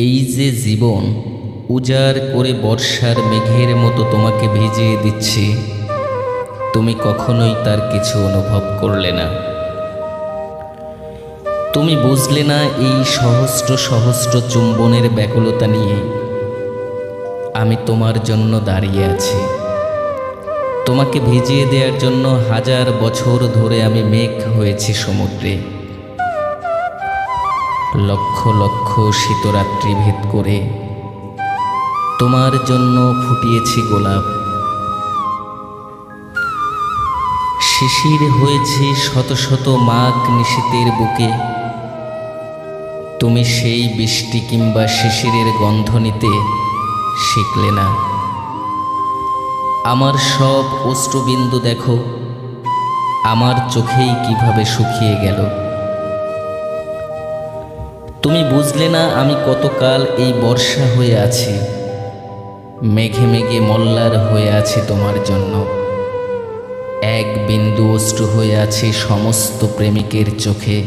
এই যে জীবন উজাড় করে বর্ষার মেঘের মতো তোমাকে ভিজিয়ে দিচ্ছে, তুমি কখনোই তার কিছু অনুভব করলে না। তুমি বুঝলে না এই সহস্র সহস্র চুম্বনের ব্যাকুলতা নিয়ে আমি তোমার জন্য দাঁড়িয়ে আছি। তোমাকে ভিজিয়ে দেওয়ার জন্য হাজার বছর ধরে আমি মেঘ হয়েছি সমুদ্রে, লক্ষ লক্ষ শীতরাত্রি ভেদ করে তোমার জন্য ফুটিয়েছি গোলাপ। শিশির হয়েছে শত শত মাঘ নিশীথের বুকে, তুমি সেই বৃষ্টি কিংবা শিশিরের গন্ধ নিতে শিখলে না। আমার সব অশ্রুবিন্দু দেখো আমার চোখেই কিভাবে শুকিয়ে গেল। তুমি বুঝলে না আমি কতকাল এই বর্ষা হয়ে আছি, মেঘে মেঘে মল্লার হয়ে আছি তোমার জন্য। এক বিন্দু অশ্রু হয়ে আছে সমস্ত প্রেমিকের চোখে।